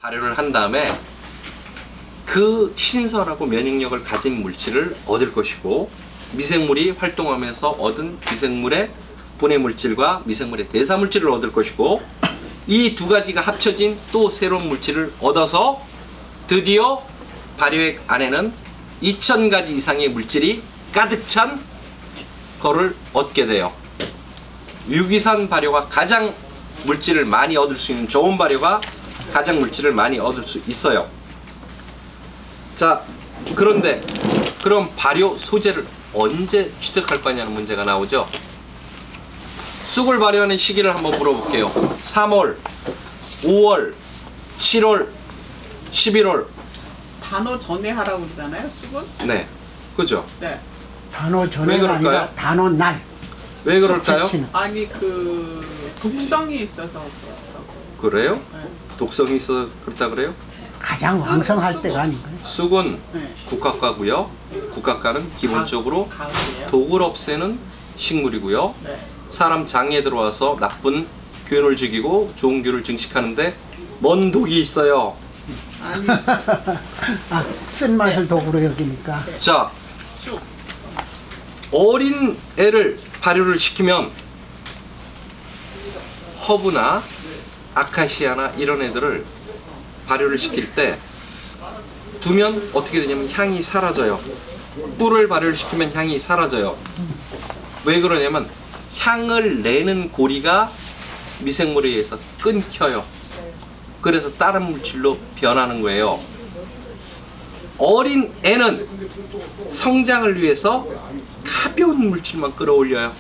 발효를 한 다음에 그 신선하고 면역력을 가진 물질을 얻을 것이고, 미생물이 활동하면서 얻은 미생물의 분해 물질과 미생물의 대사 물질을 얻을 것이고, 이 두 가지가 합쳐진 또 새로운 물질을 얻어서 드디어 발효액 안에는 2000가지 이상의 물질이 가득 찬 거를 얻게 돼요. 유기산 발효가 가장 물질을 많이 얻을 수 있는, 좋은 발효가 가장 물질을 많이 얻을 수 있어요. 자, 그런데 그럼 발효 소재를 언제 취득할 거냐는 문제가 나오죠. 쑥을 발효하는 시기를 한번 물어볼게요. 3월, 5월, 7월, 11월. 단어 전에 하라고 그러잖아요, 쑥은? 네, 그죠? 네. 단어 전에가 아니라 단어 날. 왜 그럴까요? 지치는. 아니 그 독성이 있어서 그렇다고. 그래요? 네. 독성이 있어 그렇다 그래요? 가장 왕성할 때가 아닌가요? 쑥은 네. 국화과고요. 국화과는 기본적으로 가을이에요. 독을 없애는 식물이고요. 네. 사람 장에 들어와서 나쁜 균을 죽이고 좋은 균을 증식하는데 뭔 독이 있어요. 아니 아, 쓴맛을 독으로 여기니까. 자, 쑥. 어린 애를 발효를 시키면 허브나 아카시아나 이런 애들을 발효를 시킬 때 두면 어떻게 되냐면 향이 사라져요. 꿀을 발효를 시키면 향이 사라져요. 왜 그러냐면 향을 내는 고리가 미생물에 의해서 끊겨요. 그래서 다른 물질로 변하는 거예요. 어린 애는 성장을 위해서 가벼운 물질만 끌어올려요.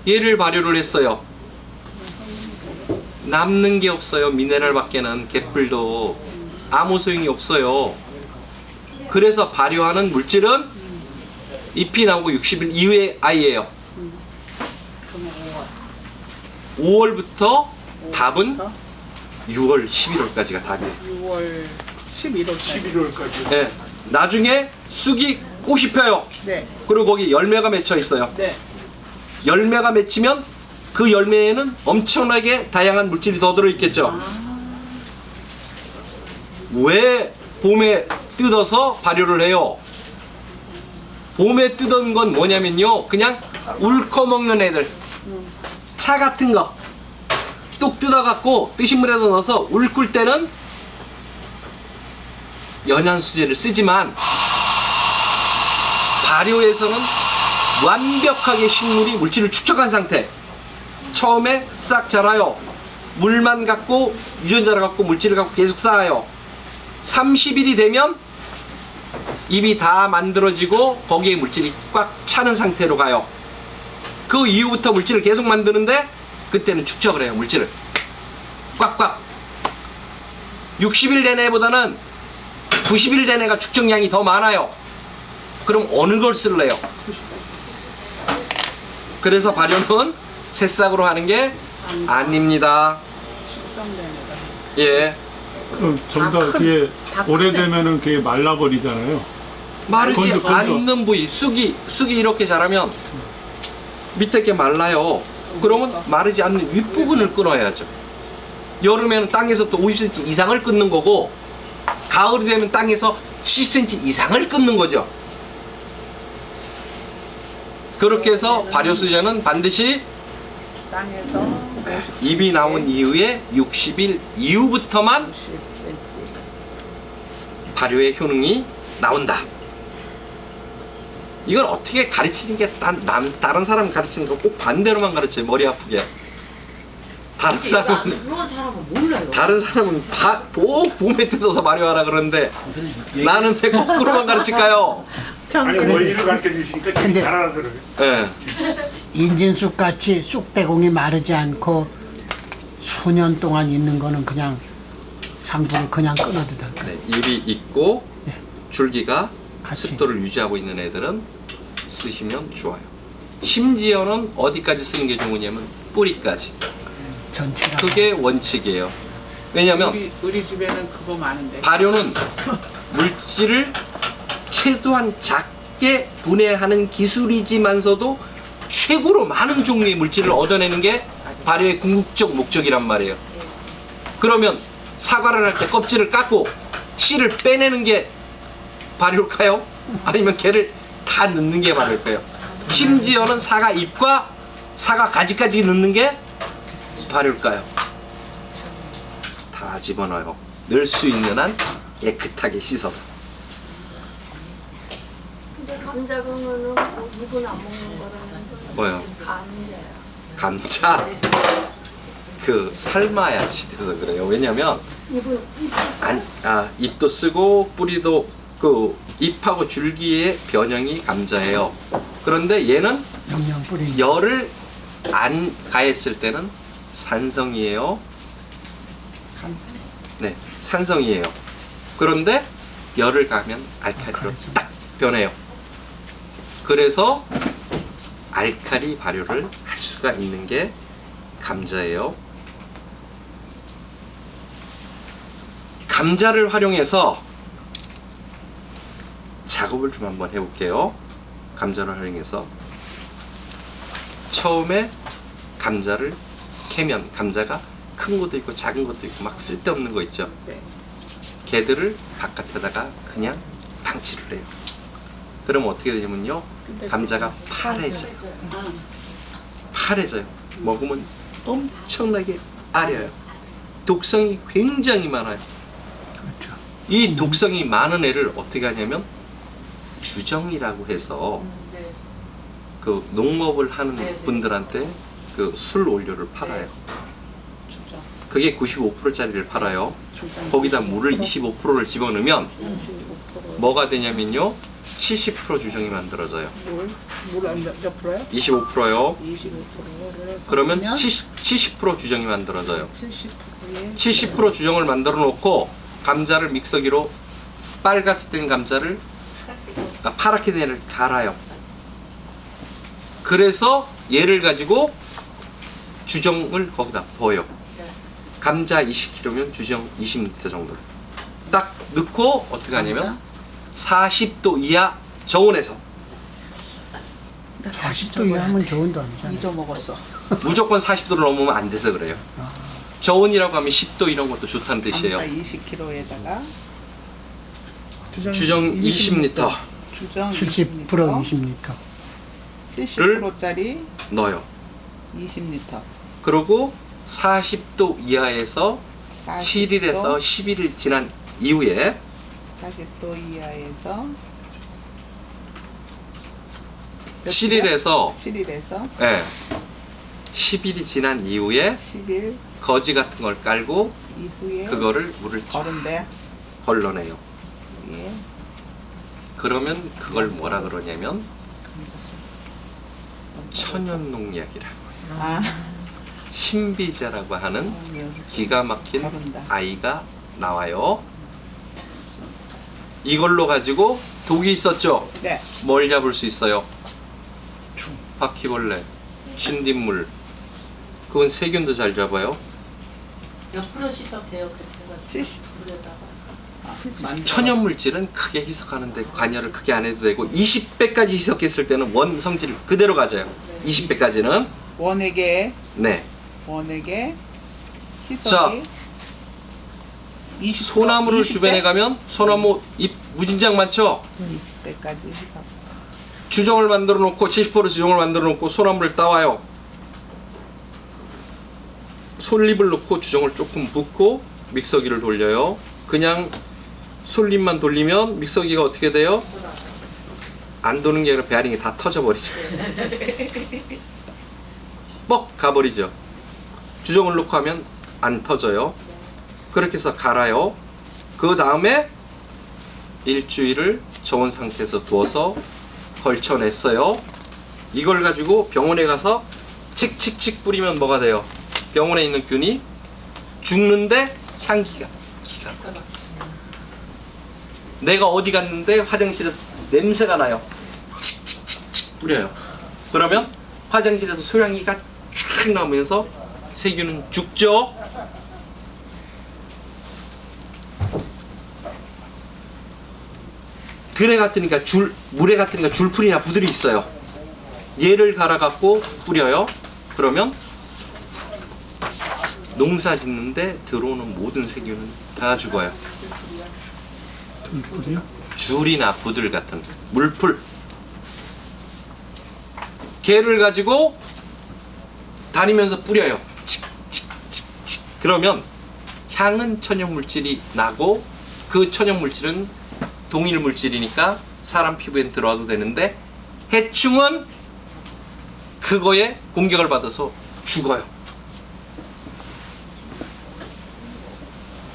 얘를 발효를 했어요. 남는 게 없어요. 미네랄 밖에는 개뿔도 아무 소용이 없어요. 그래서 발효하는 물질은 잎이 나오고 60일 이후의 아이예요. 5월부터 답은 6월, 11월까지가 답이에요. 6월 11월까지. 네. 나중에 쑥이 꽃이 펴요. 네. 그리고 거기 열매가 맺혀 있어요. 네. 열매가 맺히면 그 열매에는 엄청나게 다양한 물질이 더 들어있겠죠. 왜 봄에 뜯어서 발효를 해요? 봄에 뜯은 건 뭐냐면요, 그냥 울커먹는 애들, 차 같은 거 뚝 뜯어갖고 뜨신 물에다 넣어서 울꿀 때는 연양수제를 쓰지만 발효에서는 완벽하게 식물이 물질을 축적한 상태. 처음에 싹 자라요. 물만 갖고 유전자를 갖고 물질을 갖고 계속 쌓아요. 30일이 되면 잎이 다 만들어지고 거기에 물질이 꽉 차는 상태로 가요. 그 이후부터 물질을 계속 만드는데 그때는 축적을 해요. 물질을 꽉꽉. 60일 된 애보다는 90일 된 애가 축적량이 더 많아요. 그럼 어느 걸 쓸래요? 그래서 발효는 새싹으로 하는 게 아닙니다. 숙성되는 예. 그럼 좀 더 다 큰- 그게 다 오래되면은 그게 말라버리잖아요. 마르지 건조. 않는 부위, 쑥이 이렇게 자라면 밑에 게 말라요. 그러면 마르지 않는 윗부분을 끊어야죠. 여름에는 땅에서부터 50cm 이상을 끊는 거고, 가을이 되면 땅에서 10cm 이상을 끊는 거죠. 그렇게 해서 발효수제는 반드시 땅에서 잎이 나온 이후에 60일 이후부터만 50cm. 발효의 효능이 나온다. 이걸 어떻게 가르치는 게 다른 사람 가르치는 거 꼭 반대로만 가르쳐요. 머리 아프게. 다른 사람은 봄에 뜯어서 발효하라 그러는데 나는 왜 거꾸로만 가르칠까요? 아니 원리를 가르쳐 주시니까 되게 근데- 잘 알아들어요. 예. 인진쑥 같이 쑥대공이 마르지 않고 수년 동안 있는 거는 그냥 상부를 그냥 끊어도 될 거예요. 네, 잎이 있고 네. 줄기가 같이. 습도를 유지하고 있는 애들은 쓰시면 좋아요. 심지어는 어디까지 쓰는 게 좋으냐면 뿌리까지. 전체가. 그게 원칙이에요. 왜냐면 우리 집에는 그거 많은데. 발효는 물질을 최대한 작게 분해하는 기술이지만서도 최고로 많은 종류의 물질을 얻어내는 게 발효의 궁극적 목적이란 말이에요. 그러면 사과를 할 때 껍질을 깎고 씨를 빼내는 게 발효일까요? 아니면 걔를 다 넣는 게 발효일까요? 심지어는 사과 잎과 사과 가지까지 넣는 게 발효일까요? 다 집어넣어요. 넣을 수 있는 한 깨끗하게 씻어서. 근데 감자 그러면은 뭐 이분 안 먹는 거라는 뭐요? 감자야. 감자 그 삶아야지 돼서 그래요. 왜냐면 이분 잎도 쓰고 뿌리도 그 잎하고 줄기의 변형이 감자예요. 그런데 얘는 영양 뿌리. 열을 안 가했을 때는 산성이에요. 네, 산성이에요. 그런데 열을 가면 알칼리로 딱 변해요. 그래서 알칼리 발효를 할 수가 있는 게 감자예요. 감자를 활용해서 작업을 좀 한번 해볼게요. 감자를 활용해서 처음에 감자를 캐면 감자가 큰 것도 있고 작은 것도 있고 막 쓸데없는 거 있죠. 네. 걔들을 바깥에다가 그냥 방치를 해요. 그러면 어떻게 되냐면요, 감자가 파래져요. 파래져요. 먹으면 엄청나게 아려요. 독성이 굉장히 많아요. 그렇죠. 이 독성이 많은 애를 어떻게 하냐면 주정이라고 해서 네. 그 농업을 하는 분들한테 그 술 원료를 팔아요. 주정. 그게 95%짜리를 팔아요. 주정. 거기다 물을 25%를 집어넣으면 뭐가 되냐면요, 70% 주정이 만들어져요. 물몇 프로요? 25%요. 25%를 그러면 70% 주정이 만들어져요. 70%에 70% 주정을 만들어 놓고 감자를 믹서기로 빨갛게 된 감자를 파랗게 된 애를 갈아요. 그래서 얘를 가지고 주정을 거기다 부어요. 감자 20kg면 주정 20리터 정도를 딱 넣고 어떻게 하냐면 40도 이하 저온에서 40도 이하면 좋은도 아니잖아요. 잊어먹었어. 무조건 40도를 넘으면 안 돼서 그래요. 저온이라고 하면 10도 이런 것도 좋다는 뜻이에요. 20kg에다가 주정 20리터 주정 70% 20리터. 70%짜리 넣어요. 20리터. 그리고 40도 이하에서 7일에서 11일 지난 이후에 40도 이하에서 7일에서 7일에서 예, 10일이 지난 이후에 10일 거지 같은 걸 깔고 이후에 그거를 물을 쫙 걸은데 걸러내요. 예. 그러면 그걸 뭐라 그러냐면 천연농약이라고, 아, 신비제라고 하는 기가 막힌 걸은다. 아이가 나와요. 이걸로 가지고 독이 있었죠. 네. 뭘 잡을 수 있어요? 바퀴벌레, 신딧물. 그건 세균도 잘 잡아요. 옆으로 씻어도 돼요. 그렇게 해가지고 물에다가. 천연 물질은 크게 희석하는데 관여를 크게 안 해도 되고 20배까지 희석했을 때는 원 성질 그대로 가져요. 20배까지는. 원액에 네. 희석이 20%, 소나무를 20배? 주변에 가면 소나무 잎 무진장 많죠. 20배까지 희석. 주정을 만들어 놓고 70% 주정을 만들어 놓고 소나무를 따와요. 솔잎을 넣고 주정을 조금 붓고 믹서기를 돌려요. 그냥 솔잎만 돌리면 믹서기가 어떻게 돼요? 안 도는 게 아니라 베어링이 다 터져버리죠. 뻑 가버리죠. 주정을 넣고 하면 안 터져요. 그렇게 해서 갈아요. 그 다음에 일주일을 저온 상태에서 두어서 걸쳐냈어요. 이걸 가지고 병원에 가서 칙칙칙 뿌리면 뭐가 돼요? 병원에 있는 균이 죽는데 향기가 기가 막혀. 내가 어디 갔는데 화장실에서 냄새가 나요. 칙칙칙칙 뿌려요. 그러면 화장실에서 소량이가 쫙 나오면서 세균은 죽죠. 들에 같으니까 물에 같으니까 줄풀이나 부들이 있어요. 얘를 갈아 갖고 뿌려요. 그러면 농사 짓는데 들어오는 모든 세균은 다 죽어요. 들풀이요? 줄이나 부들 같은 물풀. 개를 가지고 다니면서 뿌려요. 칙칙칙칙. 그러면 향은 천연 물질이 나고 그 천연 물질은 동일 물질이니까 사람 피부에 들어와도 되는데 해충은 그거에 공격을 받아서 죽어요.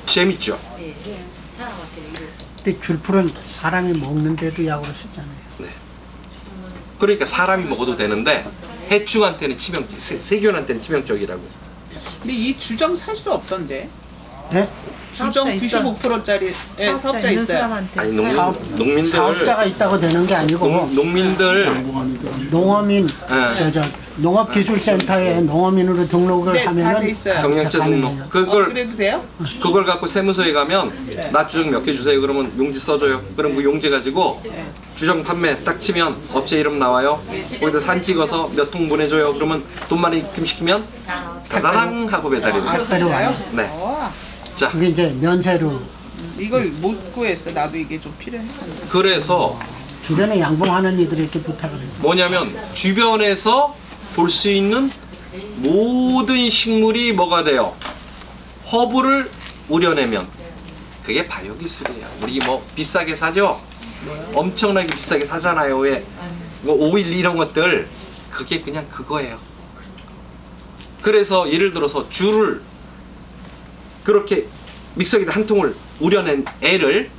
재밌죠? 네. 사람한테 이거 근데 줄풀은 사람이 먹는데도 약으로 쓰잖아요. 그러니까 사람이 먹어도 되는데 해충한테는 치명적, 세균한테는 치명적이라고. 근데 이 주정 살 수 없던데. 네? 주정 사업자 있어. 95%짜리 사업자 있는 있어요. 사람한테 아니 농민들 사업자가 있다고 되는 게 아니고 농민들 농어민 예. 저 농업기술센터에 농어민으로 등록을 네, 다 하면은 돼 있어요. 경량자 가능해요. 등록 그걸 그래도 돼요? 그걸 갖고 세무서에 가면 네. 나 주정 몇 개 주세요. 그러면 용지 써줘요. 그럼 그 용지 가지고 네. 주정 판매 딱 치면 업체 이름 나와요. 거기다 산 찍어서 몇 통 보내줘요. 그러면 돈만 입금시키면 다다당 하고 배달이 아 돼요. 진짜요? 네. 와, 자, 그게 이제 면세로 이걸 못 구했어. 나도 이게 좀 필요했었는데. 그래서 주변에 양봉하는 이들이 이렇게 부탁을 해요. 뭐냐면 주변에서 볼 수 있는 모든 식물이 뭐가 돼요? 허브를 우려내면 그게 바이오기술이에요. 우리 뭐 비싸게 사죠? 엄청나게 비싸게 사잖아요. 왜? 뭐 오일 이런 것들 그게 그냥 그거예요. 그래서 예를 들어서 줄을 그렇게 믹서기에다 한 통을 우려낸 애를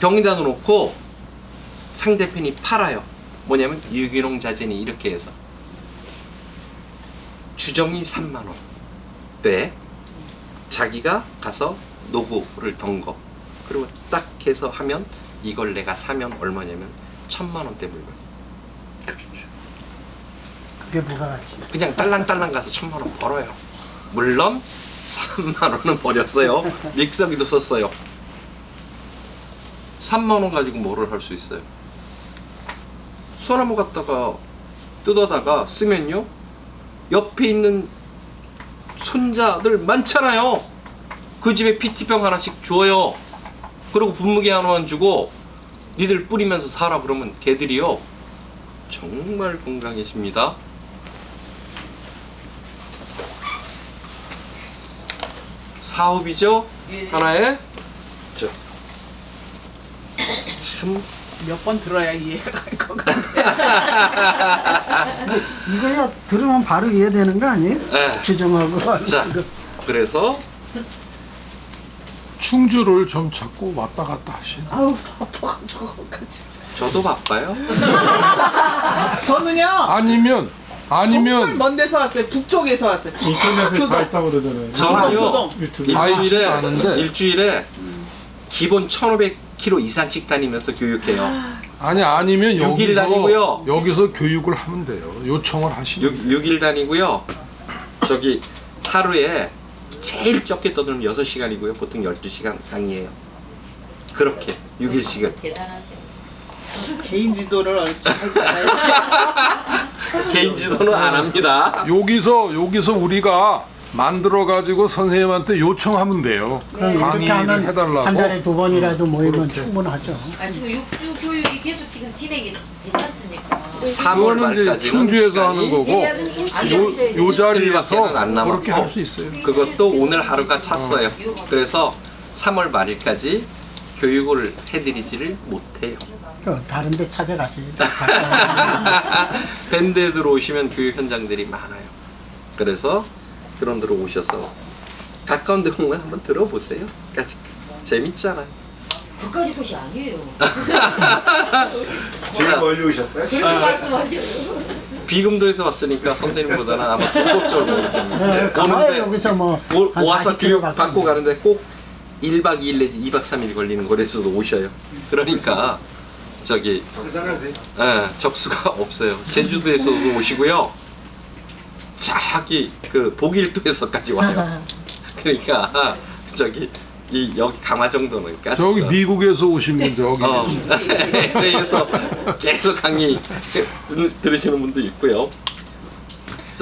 병에다 넣어놓고 상대편이 팔아요. 뭐냐면 유기농 자재니 이렇게 해서 주정이 3만 원 때 자기가 가서 노고를 던 거 그리고 딱 해서 하면 이걸 내가 사면 얼마냐면 1,000만 원대 물건. 그게 뭐가 같지? 그냥 딸랑딸랑 가서 1,000만 원 벌어요. 물론 3만 원은 버렸어요. 믹서기도 썼어요. 3만 원 가지고 뭐를 할 수 있어요? 소나무 갖다가 뜯어다가 쓰면요 옆에 있는 손자들 많잖아요. 그 집에 PT병 하나씩 줘요. 그리고 분무기 하나만 주고 니들 뿌리면서 살아 그러면 걔들이요 정말 건강해집니다. 사업이죠 하나의. 참 몇 번 들어야 이해가 갈 것 같아. 이거야 들으면 바로 이해되는 거 아니에요? 네. 주정하고 자, 그래서 충주를 좀 자꾸 왔다 갔다 하시네. 아우 바빠가지고 거기까지. 저도 바빠요. 저는요. 아니면 정말 먼 데서 왔어요. 북쪽에서 왔어요. 인터넷에 다 있다고 그러잖아요. 저는요 유튜브. 일주일에 아는데. 일주일에 기본 1,500km 이상씩 다니면서 교육해요. 아니면 6일 여기서 다니고요. 여기서 교육을 하면 돼요. 요청을 하시면. 6일 다니고요. 저기 하루에 제일 적게 떠들면 6시간이고요. 보통 12시간 강의해요. 그렇게 6일씩은. 개인 지도를 얼추 알고 가요. 개인 지도는 안 합니다. 여기서 우리가 만들어 가지고 선생님한테 요청하면 돼요. 그럼 이렇게 강의를 하면 해달라고. 한 달에 2번이라도 모이면 그렇게. 충분하죠. 아, 지금 6주 교육이 계속 지금 진행이 되지 않습니까? 3월 이거는 이제 말까지는 충주에서 하는 거고 요 자리에서 이틀밖에는 안 남았고. 그렇게 할 수 있어요. 그것도 오늘 하루가 찼어요. 그래서 3월 말일까지 교육을 해드리지를 못해요. 다른 데 찾아가세요. 밴드에 들어오시면 교육 현장들이 많아요. 그래서 그런 데로 오셔서 가까운 데 오면 한번 들어보세요. 재밌잖아요. 그까지 것이 아니에요. 제일 멀리 오셨어요? 그렇게 말씀하시고. 비금도에서 왔으니까 선생님보다는 아마 본격적으로 네, 가봐요. 여기서 뭐 한 와서 40km 교육 밖에 받고 가는데 꼭 1박 2일 내지 2박 3일 걸리는 거래서도 오셔요. 그러니까 저기 계산하세요. 적수가 없어요. 제주도에서도 오시고요. 저기 그 보길도에서까지 와요. 그러니까 저기 이 여기 강화 정도는 까지. 저기 미국에서 오신 분 저기. 그래서 계속 강의 들으시는 분도 있고요.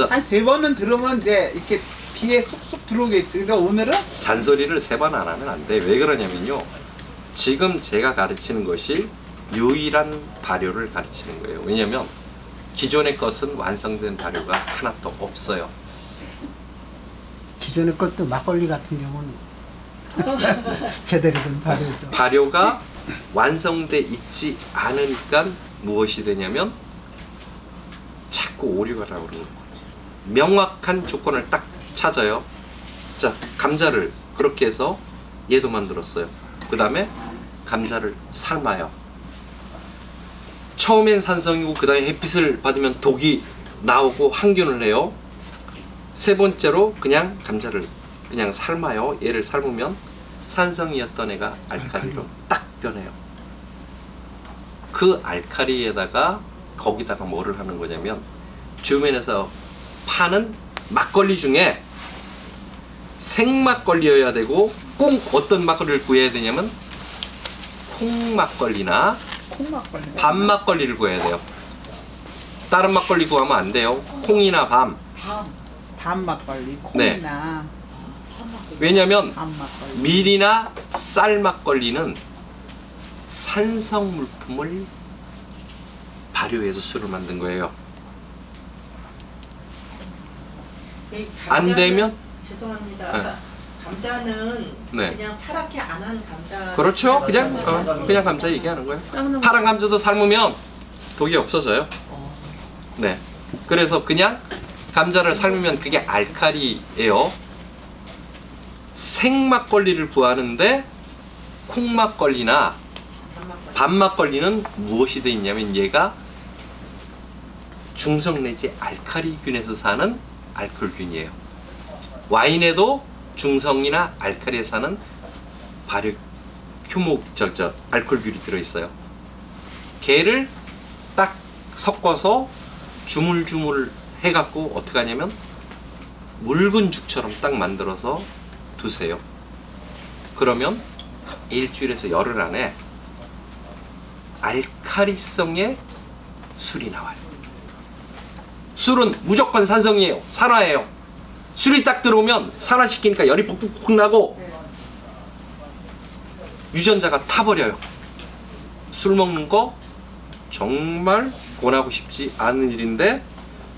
한 3번은 들으면 이제 이렇게 귀에 쑥쑥 들어오겠지. 근데 오늘은 잔소리를 3번 안 하면 안 돼. 왜 그러냐면요. 지금 제가 가르치는 것이 유일한 발효를 가르치는 거예요. 왜냐면 기존의 것은 완성된 발효가 하나도 없어요. 기존의 것도 막걸리 같은 경우는 제대로 된 발효죠. 발효가 완성돼 있지 않으니까 무엇이 되냐면 자꾸 오류가 나오는 거예요. 명확한 조건을 딱 찾아요. 자, 감자를 그렇게 해서 얘도 만들었어요. 그 다음에 감자를 삶아요. 처음엔 산성이고 그 다음에 햇빛을 받으면 독이 나오고 항균을 해요. 세 번째로 그냥 감자를 그냥 삶아요. 얘를 삶으면 산성이었던 애가 알칼리로 딱 변해요. 그 알칼리에다가 거기다가 뭐를 하는 거냐면 주변에서 파는 막걸리 중에 생막걸리여야 되고 꼭 어떤 막걸리를 구해야 되냐면 콩막걸리나 콩막걸리. 밤막걸리를 구해야 돼요. 다른 막걸리 구하면 안 돼요. 콩이나 밤. 밤 막걸리, 네. 콩이나 왜냐면 밤 막걸리. 밀이나 쌀 막걸리는 산성 물품을 발효해서 술을 만든 거예요. 안 되면 죄송합니다. 네. 감자는 네. 그냥 파랗게 안 한 감자. 그렇죠. 그냥 감자 얘기하는 거예요. 파란 감자도 삶으면 독이 없어져요. 네. 그래서 그냥 감자를 삶으면 그게 알칼리예요. 생막걸리를 구하는데 콩막걸리나 밤막걸리는 무엇이 돼 있냐면 얘가 중성 내지 알칼리균에서 사는 알코올균이에요. 와인에도 중성이나 알칼리에 사는 발효 효목 알코올균이 들어있어요. 걔를 딱 섞어서 주물주물 해갖고 어떻게 하냐면 묽은 죽처럼 딱 만들어서 두세요. 그러면 일주일에서 열흘 안에 알칼리성의 술이 나와요. 술은 무조건 산성이에요. 산화예요. 술이 딱 들어오면 산화시키니까 열이 푹푹 나고 유전자가 타버려요. 술 먹는 거 정말 권하고 싶지 않은 일인데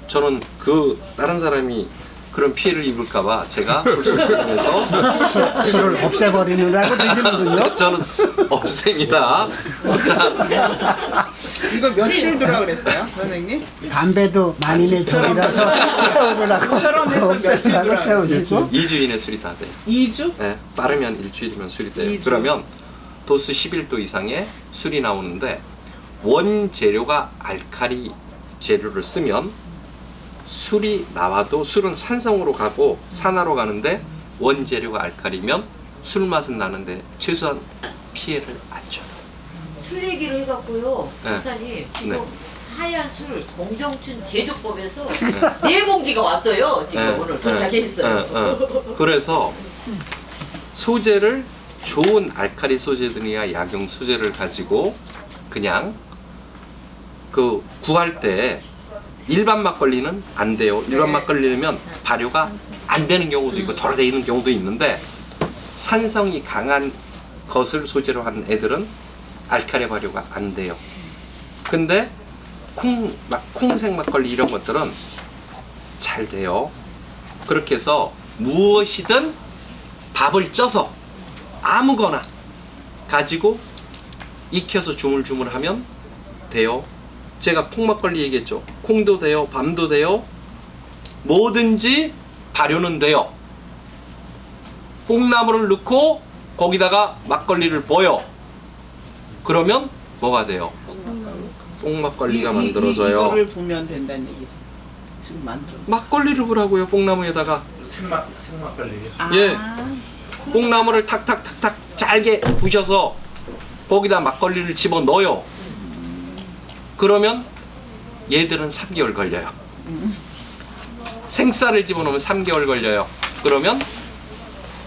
저는 그 다른 사람이 그런 피해를 입을까봐 제가 솔솔해서 술을 없애버리느라고 드시는군요. 저는 없앱니다. 자, 이거 며칠 두라 그랬어요, 선생님? 담배도 만인의 적이라서 태우느라고 저런 해서 며칠 없애느라고 돌아가요. 태우시고 2주 이내 술이 다 돼요. 2주? 네, 빠르면 일주일이면 술이 돼요. 2주. 그러면 도수 11도 이상의 술이 나오는데 원재료가 알칼리 재료를 쓰면 술이 나와도 술은 산성으로 가고 산화로 가는데 원재료가 알칼리면 술 맛은 나는데 최소한 피해를 안 줘요. 술 얘기로 해갖고요. 네. 박사님 지금 네. 하얀 술 공정춘 제조법에서 네 봉지가 왔어요. 지금 네. 오늘 도착했어요. 그래서 소재를 좋은 알칼리 소재들이나 약용 소재를 가지고 그냥 그 구할 때 일반 막걸리는 안 돼요. 일반 막걸리면 발효가 안 되는 경우도 있고 덜어 돼 있는 경우도 있는데 산성이 강한 것을 소재로 한 애들은 알칼리 발효가 안 돼요. 근데 콩색 막걸리 이런 것들은 잘 돼요. 그렇게 해서 무엇이든 밥을 쪄서 아무거나 가지고 익혀서 주물주물하면 돼요. 제가 콩막걸리 얘기했죠. 콩도 돼요. 밤도 돼요. 뭐든지 발효는 돼요. 콩나물을 넣고 거기다가 막걸리를 부어요. 그러면 뭐가 돼요? 콩막걸리가 만들어져요. 이거를 보면 된다는 얘기죠. 지금 만들어. 막걸리를 부라고요. 콩나무에다가. 생막걸리. 예. 콩나물을 탁탁탁탁 잘게 부셔서 거기다 막걸리를 집어 넣어요. 그러면 얘들은 3개월 걸려요. 생쌀을 집어넣으면 3개월 걸려요. 그러면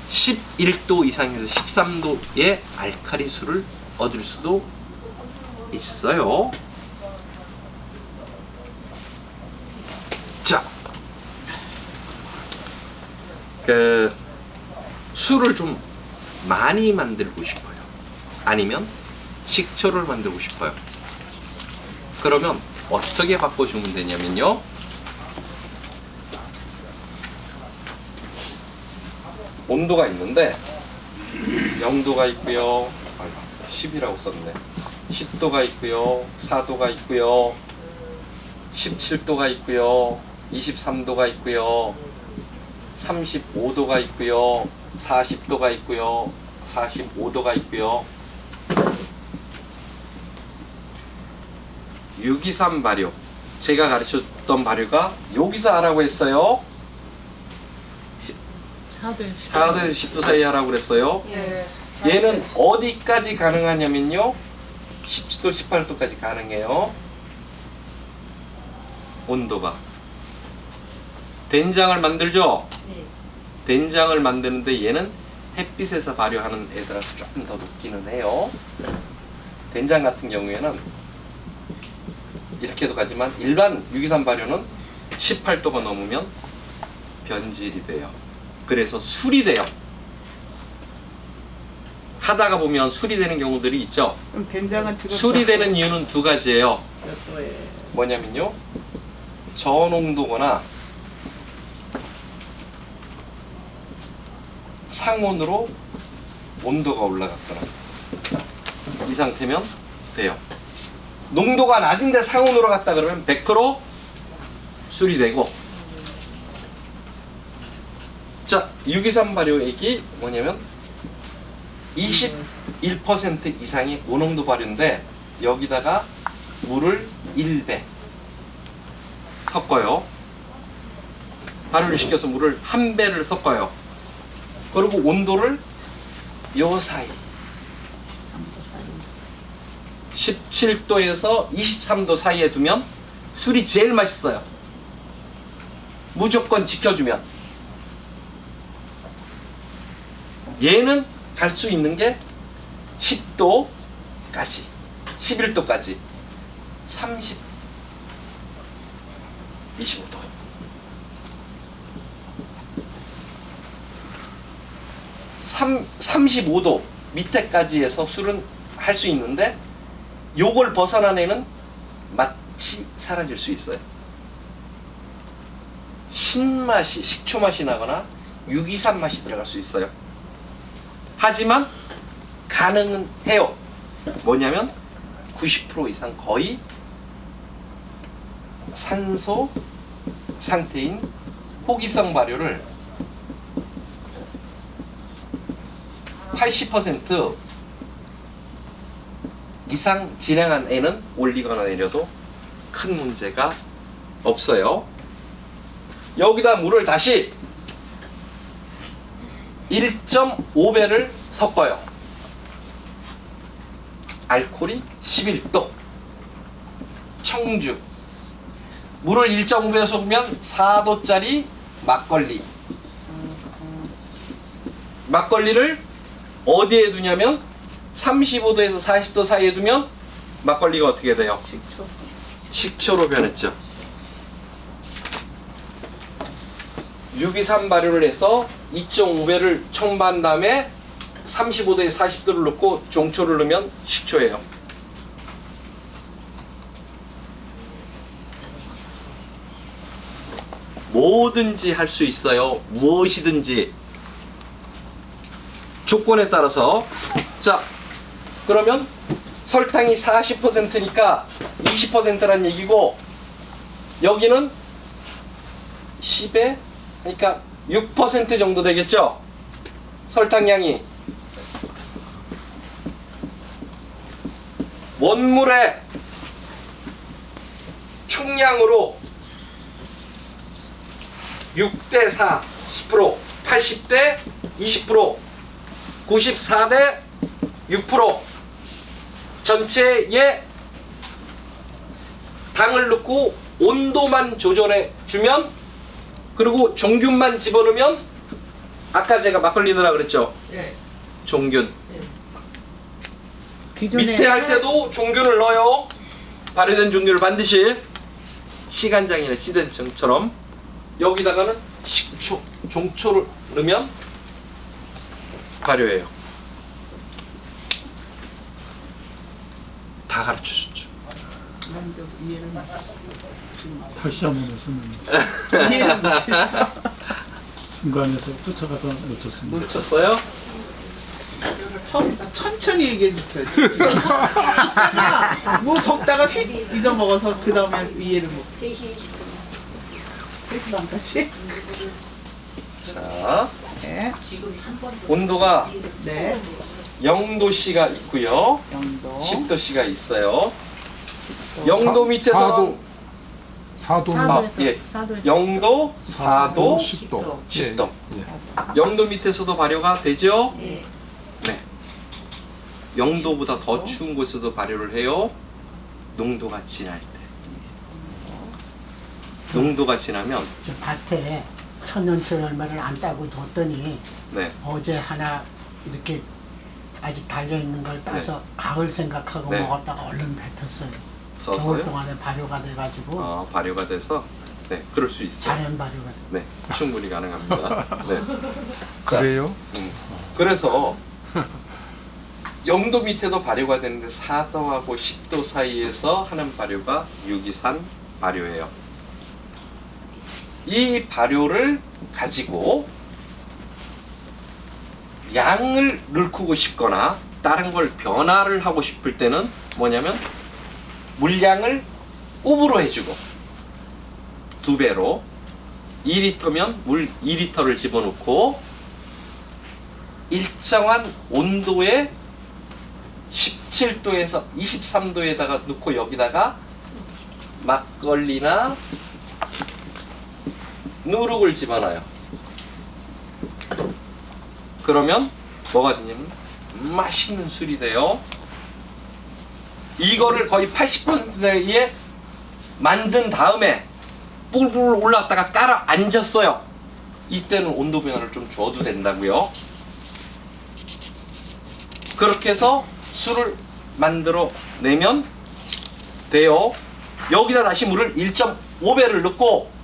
11도 이상에서 13도의 알칼리 술을 얻을 수도 있어요. 자, 그 술을 좀 많이 만들고 싶어요. 아니면 식초를 만들고 싶어요. 그러면 어떻게 바꿔주면 되냐면요. 온도가 있는데 0도가 있고요. 10이라고 썼네. 10도가 있고요. 4도가 있고요. 17도가 있고요. 23도가 있고요. 35도가 있고요. 40도가 있고요. 45도가 있고요. 623 발효. 제가 가르쳤던 발효가 여기서 하라고 했어요. 4도에서 10도 사이 하라고 그랬어요. 얘는 어디까지 가능하냐면요. 17도, 18도까지 가능해요. 온도가. 된장을 만들죠? 네. 된장을 만드는데 얘는 햇빛에서 발효하는 애들하고 조금 더 높기는 해요. 된장 같은 경우에는 이렇게도 가지만 일반 623 발효는 18도가 넘으면 변질이 돼요. 그래서 술이 돼요. 하다가 보면 술이 되는 경우들이 있죠. 그럼 된장은 지금 술이 되는 이유는 두 가지예요. 몇 도에? 뭐냐면요. 저농도거나 상온으로 온도가 올라갔거나 이 상태면 돼요. 농도가 낮은데 상온으로 갔다 그러면 100% 술이 되고, 자 623 발효액이 뭐냐면 21% 이상의 고농도 발효인데 여기다가 물을 1배 섞어요. 발효를 시켜서 물을 1배를 섞어요. 그리고 온도를 요 사이 17도에서 23도 사이에 두면 술이 제일 맛있어요. 무조건 지켜주면. 얘는 갈 수 있는 게 10도까지, 11도까지, 30, 25도. 삼 35도 밑에까지 해서 술은 할 수 있는데 요걸 벗어난 애는 맛이 사라질 수 있어요. 신맛이, 식초 맛이 나거나 623 맛이 들어갈 수 있어요. 하지만 가능은 해요. 뭐냐면 90% 이상 거의 산소 상태인 호기성 발효를 80% 이상 진행한 애는 올리거나 내려도 큰 문제가 없어요. 여기다 물을 다시 1.5배를 섞어요. 알코올이 11도. 청주. 물을 1.5배 섞으면 4도짜리 막걸리. 막걸리를 어디에 두냐면 35도에서 40도 사이에 두면 막걸리가 어떻게 돼요? 식초로 변했죠. 623 발효를 해서 2.5배를 첨가한 다음에 35도에 40도를 넣고 종초를 넣으면 식초예요. 뭐든지 할 수 있어요. 무엇이든지. 조건에 따라서. 자, 그러면 설탕이 40%니까 20%란 얘기고, 여기는 10에 그러니까 6% 정도 되겠죠? 설탕량이. 원물의 총량으로 6대 4, 10%, 80대 20%, 94대 6%, 전체에 당을 넣고 온도만 조절해 주면, 그리고 종균만 집어넣으면, 아까 제가 막걸리 넣으라 그랬죠? 네. 종균. 기존에 밑에 할 때도 종균을 넣어요. 발효된 종균을 반드시 시간장이나 시den청처럼. 여기다가는 식초, 종초를 넣으면 발효해요. 다 가르쳐줬죠. 난도 이해를 못 다시 한번 해서는 이해를 못했어. 중간에서 쫓아가다 놓쳤습니다. 놓쳤어요? 천천히 얘기해 주세요. 뭐 적다가 휙 잊어먹어서 그 다음에 이해를 못. 3시 20분. 3시 반까지? 자, 네. 온도가 네. 0도씨가 있고요. 영도. 10도씨가 있어요. 0도 밑에서는 4도, 아, 예. 0도, 4도, 10도. 10도. 예. 0도 밑에서도 발효가 되죠? 네. 네. 0도보다 더 추운 곳에서도 발효를 해요. 농도가 진할 때. 농도가 진하면 저 밭에 천년초 열매를 안 따고 뒀더니 네. 어제 하나 이렇게 아직 달려있는 걸 따서 가을 생각하고 네. 먹었다가 얼른 뱉었어요. 겨울 써서요. 동안에 발효가 돼가지고 발효가 돼서 네, 그럴 수 있어요. 자연 발효가 네, 충분히 가능합니다. 네. 그래요? 그래서 0도 밑에도 발효가 되는데 4도하고 10도 사이에서 하는 발효가 유기산 발효예요. 이 발효를 가지고 양을 늘리고 싶거나 다른 걸 변화를 하고 싶을 때는 뭐냐면 물량을 곱으로 해주고 2배로 2리터면 물 2리터를 집어넣고 일정한 온도에 17도에서 23도에다가 넣고 여기다가 막걸리나 누룩을 집어넣어요. 그러면 뭐가 되냐면 맛있는 술이 돼요. 이거를 거의 80%에 만든 다음에 뿔뿔 올라왔다가 깔아 앉았어요. 이때는 온도 변화를 좀 줘도 된다고요. 그렇게 해서 술을 만들어 내면 돼요. 여기다 다시 물을 1.5배를 넣고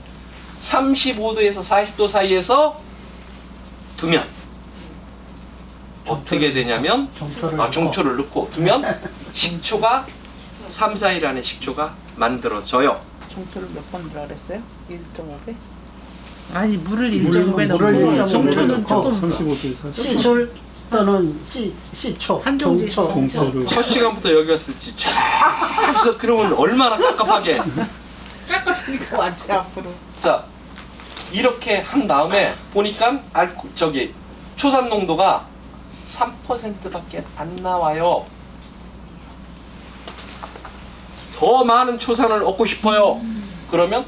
35도에서 40도 사이에서 두면 어떻게 되냐면 종초를 넣고 두면 식초가 3, 4일 안에 식초가 만들어져요. 종초를 몇 번 넣으라 그랬어요? 1.5배? 아니 물을 물을 1.5배 넣고 1.5배 종초는 넣고 조금 35도에서 씨술 또는 씨초, 한 종지. 종초 공초를 첫 시간부터 여기 왔을지 쫙 그러면 얼마나 깝깝하게. 깎아니까 왔지 앞으로. 자, 이렇게 한 다음에 보니까 초산 농도가 3%밖에 안 나와요. 더 많은 초산을 얻고 싶어요. 그러면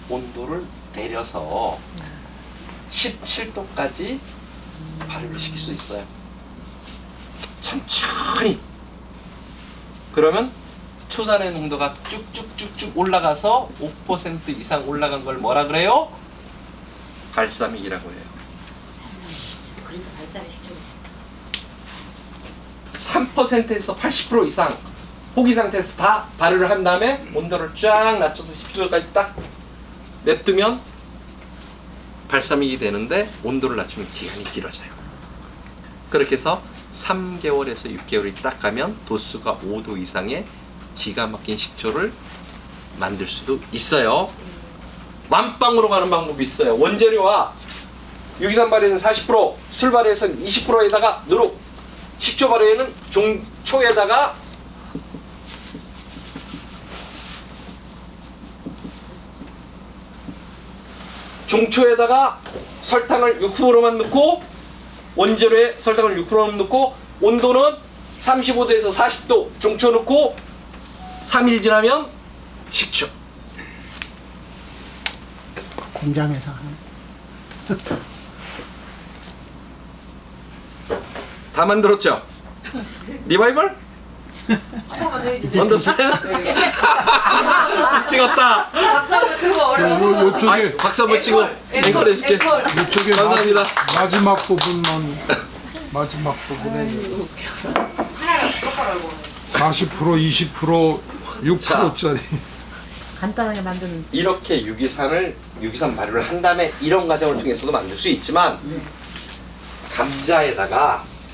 온도를 내려서 17도까지 발효를 시킬 수 있어요. 천천히. 그러면 초산의 농도가 쭉쭉쭉쭉 올라가서 5% 이상 올라간 걸 뭐라 그래요? 발사믹이라고 해요. 그래서 발사믹 식초가 있어. 3%에서 80% 이상 포기 상태에서 다 발효를 한 다음에 온도를 쫙 낮춰서 10도까지 딱 냅두면 발사믹이 되는데 온도를 낮추면 기간이 길어져요. 그렇게 해서 3개월에서 6개월이 딱 가면 도수가 5도 이상의 기가 막힌 식초를 만들 수도 있어요. 완빵으로 가는 방법이 있어요. 원재료와 유기산 발효에는 40%, 술 발효에서는 20%에다가 누룩, 식초 발효에는 종초에다가 설탕을 6%만 넣고 원재료에 설탕을 6%만 넣고 온도는 35도에서 40도 종초 넣고 3일 지나면 식초. 공장에서 하는 다 만들었죠? 리바이벌? 언더스탠드? 찍었다. 박수 한번 들고 어려워. 요쪽에 박수 한번 치고 앵콜 해줄게. 요쪽에 감사합니다. 마지막 부분만 마지막 부분에 하나랑 똑바로 알고. 40% 20% 6%짜리 간단하게 만드는. 이렇게 유기산 발효를 한 다음에 이런 과정을 통해서도 만들 수 있지만 감자에다가